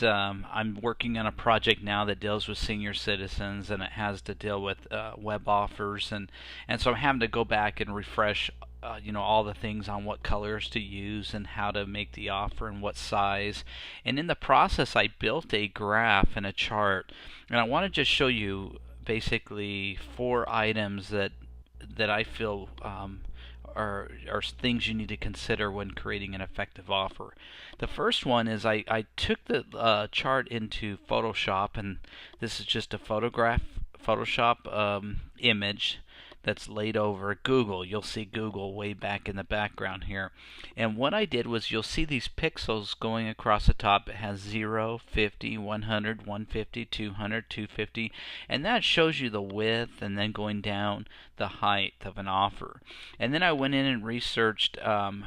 I'm working on a project now that deals with senior citizens, and it has to deal with web offers, and so I'm having to go back and refresh all the things on what colors to use and how to make the offer and what size. And in the process, I built a graph and a chart, and I want to just show you basically four items that I feel are things you need to consider when creating an effective offer. The first one is I took the chart into Photoshop, and this is just a Photoshop image that's laid over Google. You'll see Google way back in the background here. And what I did was, you'll see these pixels going across the top. It has 0, 50, 100, 150, 200, 250, and that shows you the width, and then going down the height of an offer. And then I went in and researched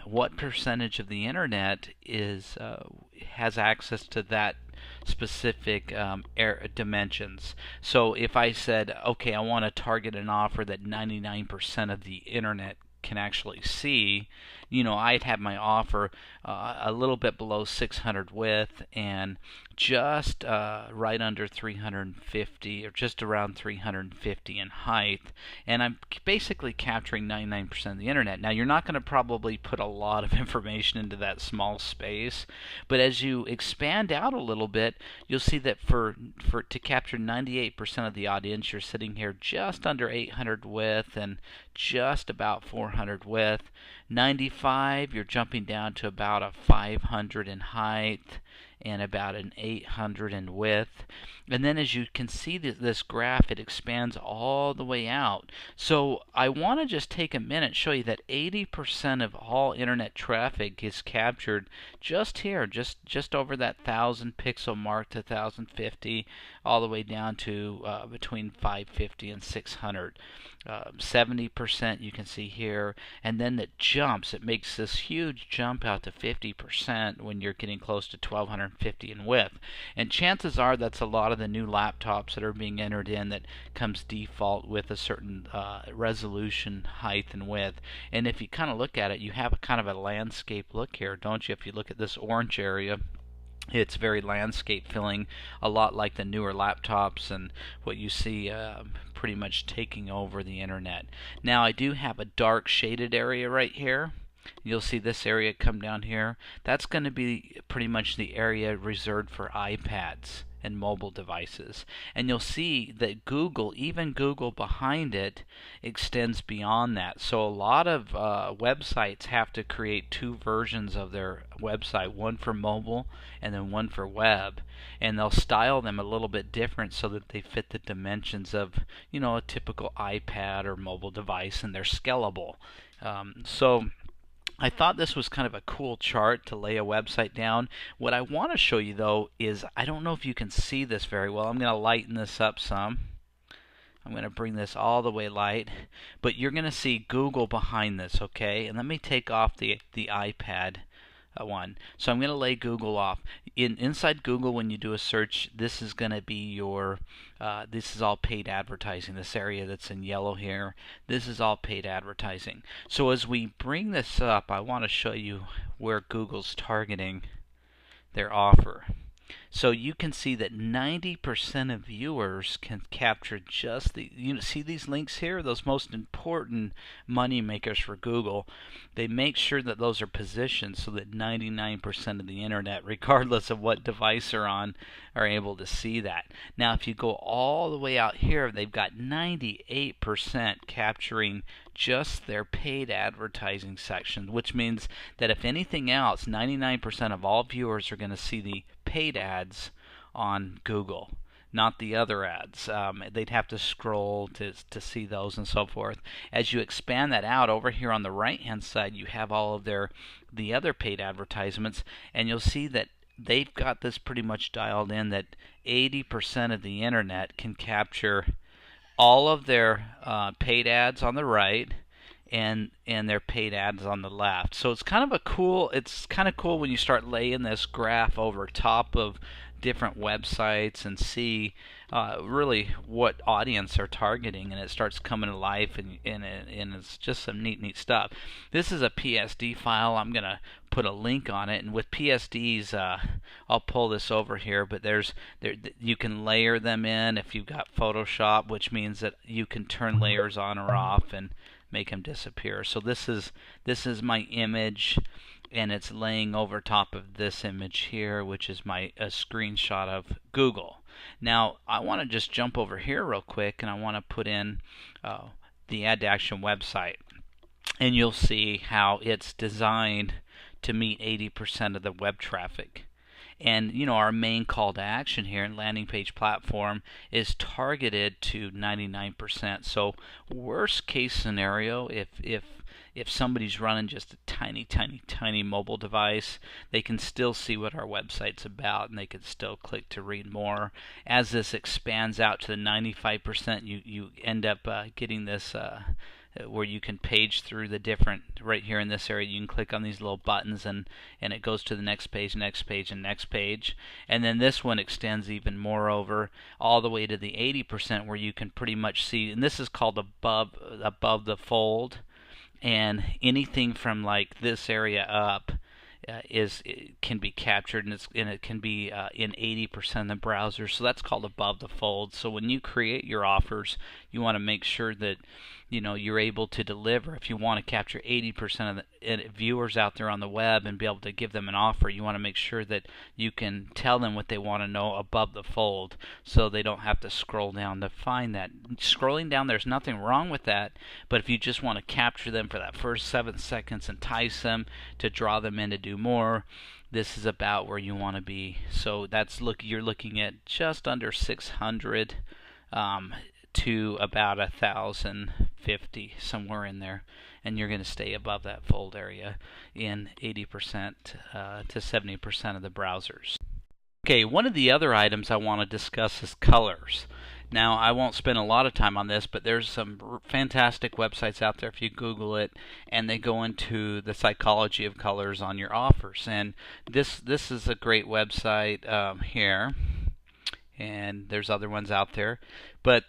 what percentage of the internet has access to that specific dimensions. So if I said, okay, I want to target an offer that 99% of the internet can actually see, I'd have my offer a little bit below 600 width and just right under 350, or just around 350 in height, and I'm basically capturing 99% of the internet. Now, you're not going to probably put a lot of information into that small space, but as you expand out a little bit, you'll see that for to capture 98% of the audience, you're sitting here just under 800 width and just about 400 width. 95, you're jumping down to about a 500 in height and about an 800 in width. And then as you can see this graph, it expands all the way out. So I want to just take a minute and show you that 80% of all internet traffic is captured just here, just over that 1000 pixel mark to 1050, all the way down to between 550 and 600. 70% you can see here, and then it jumps. It makes this huge jump out to 50% when you're getting close to 1250 in width. And chances are that's a lot of the new laptops that are being entered in that comes default with a certain resolution, height, and width. And if you kind of look at it, you have a kind of a landscape look here, don't you? If you look at this orange area, it's very landscape feeling, a lot like the newer laptops and what you see pretty much taking over the internet. Now, I do have a dark shaded area right here. You'll see this area come down here. That's going to be pretty much the area reserved for iPads and mobile devices. And you'll see that Google, even Google behind it, extends beyond that. So a lot of websites have to create two versions of their website, one for mobile and then one for web. And they'll style them a little bit different so that they fit the dimensions of, a typical iPad or mobile device, and they're scalable. So I thought this was kind of a cool chart to lay a website down. What I want to show you though is, I don't know if you can see this very well. I'm going to lighten this up some. I'm going to bring this all the way light, but you're going to see Google behind this, okay? And let me take off the iPad one. So I'm going to lay Google off. Inside Google, when you do a search, this is going to be your, this is all paid advertising. This area that's in yellow here, this is all paid advertising. So as we bring this up, I want to show you where Google's targeting their offer. So you can see that 90% of viewers can capture just the, see these links here, those most important money makers for Google. They make sure that those are positioned so that 99% of the internet, regardless of what device they're on, are able to see that. Now if you go all the way out here, they've got 98% capturing just their paid advertising section, which means that if anything else, 99% of all viewers are going to see the paid ads on Google, not the other ads. They'd have to scroll to see those and so forth. As you expand that out, over here on the right hand side, you have all of the other paid advertisements, and you'll see that they've got this pretty much dialed in that 80% of the internet can capture all of their paid ads on the right and their paid ads on the left. So it's kind of cool when you start laying this graph over top of different websites and see really what audience are targeting, and it starts coming to life, and it's just some neat stuff. This is a PSD file. I'm gonna put a link on it, and with PSDs, I'll pull this over here, but you can layer them in if you've got Photoshop, which means that you can turn layers on or off and make them disappear. So this is my image, and it's laying over top of this image here, which is a screenshot of Google. Now I want to just jump over here real quick, and I want to put in the ad2action website, and you'll see how it's designed to meet 80% of the web traffic. And our main call to action here in landing page platform is targeted to 99%. So worst case scenario, if somebody's running just a tiny mobile device, they can still see what our website's about, and they can still click to read more. As this expands out to the 95%, you end up getting this where you can page through the different, right here in this area you can click on these little buttons, and it goes to the next page, and next page, and then this one extends even more over all the way to the 80%, where you can pretty much see, and this is called above the fold, and anything from like this area up can be captured, and it can be in 80% of the browser. So that's called above the fold. So when you create your offers, you want to make sure that you're able to deliver. If you want to capture 80% of the viewers out there on the web and be able to give them an offer, you want to make sure that you can tell them what they want to know above the fold, so they don't have to scroll down to find that. Scrolling down, there's nothing wrong with that, but if you just want to capture them for that first 7 seconds, entice them to draw them in to do more, this is about where you want to be. So you're looking at just under 600 to about 1,050, somewhere in there, and you're going to stay above that fold area in 80% to 70% of the browsers. Okay, one of the other items I want to discuss is colors. Now, I won't spend a lot of time on this, but there's some fantastic websites out there if you Google it, and they go into the psychology of colors on your offers. And this is a great website here, and there's other ones out there, but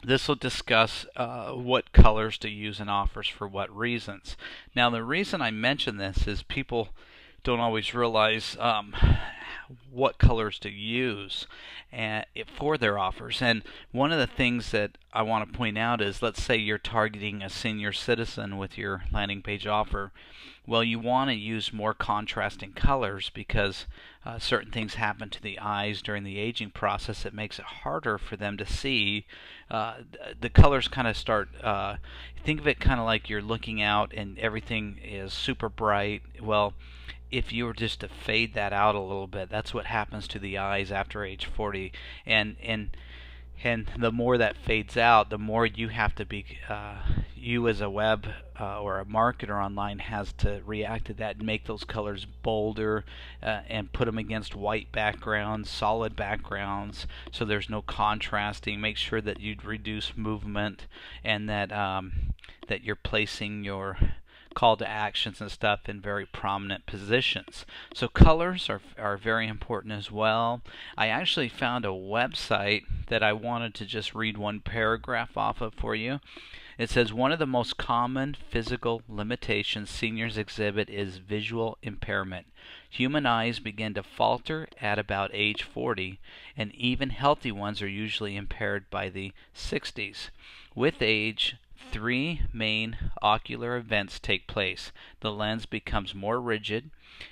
this will discuss what colors to use in offers for what reasons. Now, the reason I mention this is people don't always realize what colors to use for their offers. And one of the things that I want to point out is, let's say you're targeting a senior citizen with your landing page offer. Well, you want to use more contrasting colors because certain things happen to the eyes during the aging process. It makes it harder for them to see. The colors kind of start, think of it kind of like you're looking out and everything is super bright. Well, if you were just to fade that out a little bit, that's what happens to the eyes after age 40. And the more that fades out, the more you have to be, you as a web or a marketer online has to react to that and make those colors bolder and put them against white backgrounds, solid backgrounds, so there's no contrasting. Make sure that you reduce movement, and that that you're placing your call to actions and stuff in very prominent positions. So colors are very important as well. I actually found a website that I wanted to just read one paragraph off of for you. It says, one of the most common physical limitations seniors exhibit is visual impairment. Human eyes begin to falter at about age 40, and even healthy ones are usually impaired by the 60s. With age, 3 main ocular events take place. The lens becomes more rigid,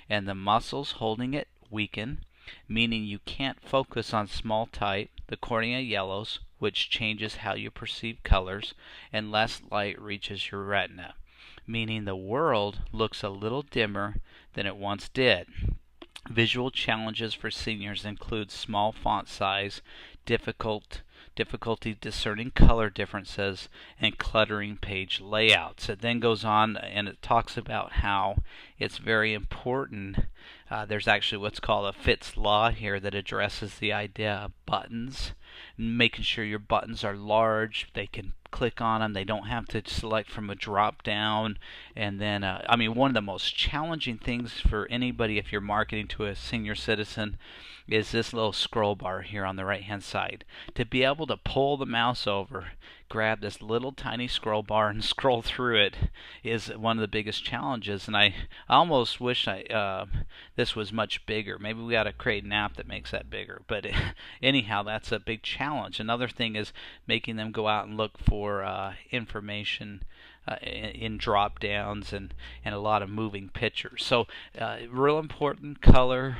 and the muscles holding it weaken, meaning you can't focus on small type. The cornea yellows, which changes how you perceive colors, and less light reaches your retina, meaning the world looks a little dimmer than it once did. Visual challenges for seniors include small font size, difficulty discerning color differences, and cluttering page layouts. It then goes on and it talks about how it's very important There's actually what's called a Fitts law here that addresses the idea of buttons, making sure your buttons are large, they can click on them, they don't have to select from a drop down. And then I mean, one of the most challenging things for anybody if you're marketing to a senior citizen is this little scroll bar here on the right hand side. To be able to pull the mouse over, grab this little tiny scroll bar and scroll through it is one of the biggest challenges. And I almost wish this was much bigger. Maybe we got to create an app that makes that bigger. But anyhow, that's a big challenge. Another thing is making them go out and look for information in drop downs and a lot of moving pictures. So real important, color,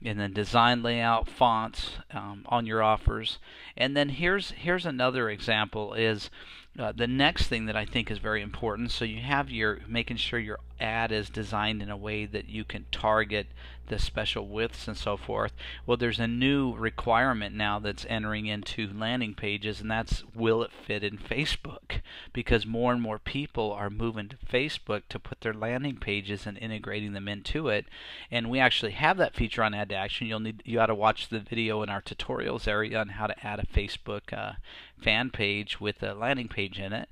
and then design, layout, fonts on your offers. And then here's another example is the next thing that I think is very important. So you have your making sure your ad is designed in a way that you can target the special widths and so forth. Well, there's a new requirement now that's entering into landing pages, and that's will it fit in Facebook? Because more and more people are moving to Facebook to put their landing pages and integrating them into it. And we actually have that feature on ad2action. You got to watch the video in our tutorials area on how to add a Facebook fan page with a landing page in it.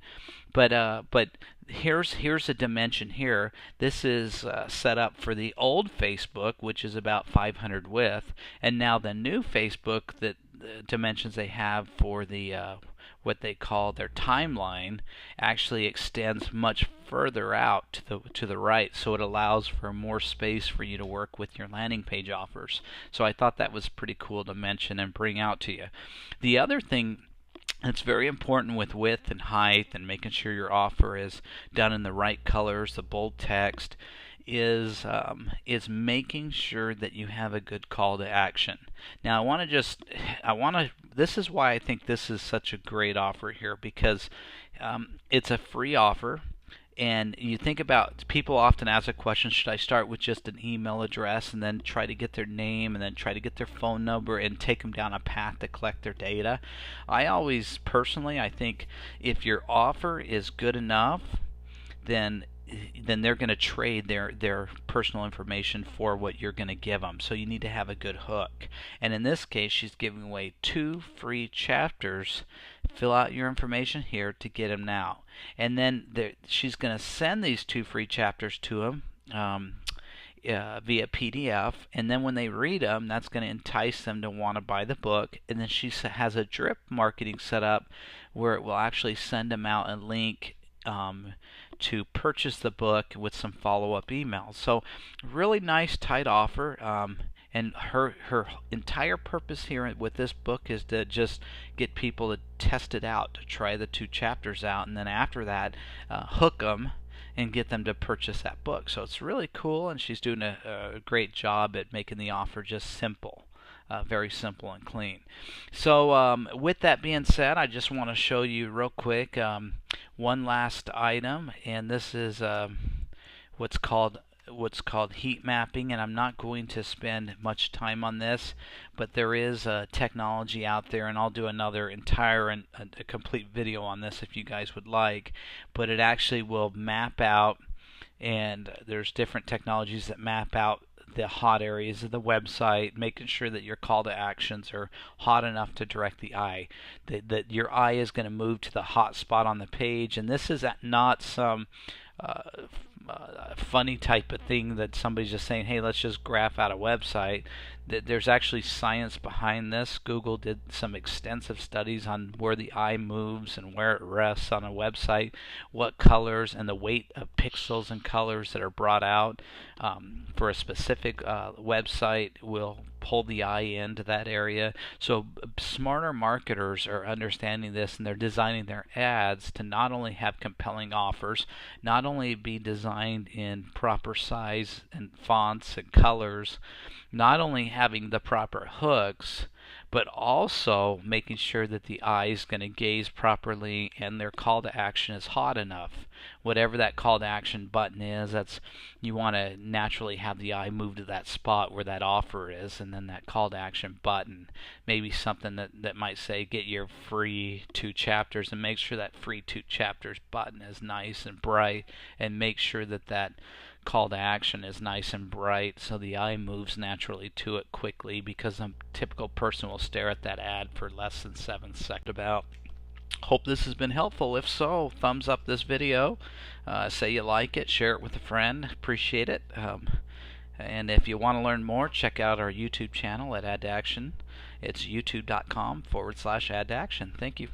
But here's a dimension here. This is set up for the old Facebook, which is about 500 width, and now the new Facebook, that the dimensions they have for the what they call their timeline actually extends much further out to the right, so it allows for more space for you to work with your landing page offers. So I thought that was pretty cool to mention and bring out to you. The other thing it's very important with width and height and making sure your offer is done in the right colors, the bold text, is making sure that you have a good call to action. Now this is why I think this is such a great offer here, because it's a free offer. And you think about, people often ask a question, should I start with just an email address and then try to get their name and then try to get their phone number and take them down a path to collect their data? I always, personally, I think if your offer is good enough, then they're going to trade their personal information for what you're going to give them. So you need to have a good hook. And in this case, she's giving away 2 free chapters. Fill out your information here to get them now. And then she's going to send these 2 free chapters to them via PDF. And then when they read them, that's going to entice them to want to buy the book. And then she has a drip marketing set up where it will actually send them out a link to purchase the book with some follow-up emails. So really nice, tight offer. And her entire purpose here with this book is to just get people to test it out, to try the 2 chapters out, and then after that hook them and get them to purchase that book. So it's really cool, and she's doing a great job at making the offer just simple. Very simple and clean. So with that being said, I just want to show you real quick one last item, and this is what's called heat mapping. And I'm not going to spend much time on this, but there is a technology out there, and I'll do another entire and a complete video on this if you guys would like. But it actually will map out, and there's different technologies that map out the hot areas of the website, making sure that your call to actions are hot enough to direct the eye, that your eye is going to move to the hot spot on the page. And this is not some funny type of thing that somebody's just saying, hey, let's just graph out a website. There's actually science behind this. Google did some extensive studies on where the eye moves and where it rests on a website, what colors and the weight of pixels and colors that are brought out for a specific website will pull the eye into that area. So smarter marketers are understanding this, and they're designing their ads to not only have compelling offers, not only be designed in proper size and fonts and colors, not only having the proper hooks, but also making sure that the eye is going to gaze properly and their call to action is hot enough. whatever that call to action button is, that's you want to naturally have the eye move to that spot where that offer is, and then that call to action button, maybe something that might say get your free 2 chapters, and make sure that free 2 chapters button is nice and bright, and make sure that that call to action is nice and bright so the eye moves naturally to it quickly, because a typical person will stare at that ad for less than 7 seconds. About. Hope this has been helpful. If so, thumbs up this video, say you like it, share it with a friend, appreciate it. And if you want to learn more, check out our YouTube channel at ad2action. It's youtube.com/ad2action. Thank you.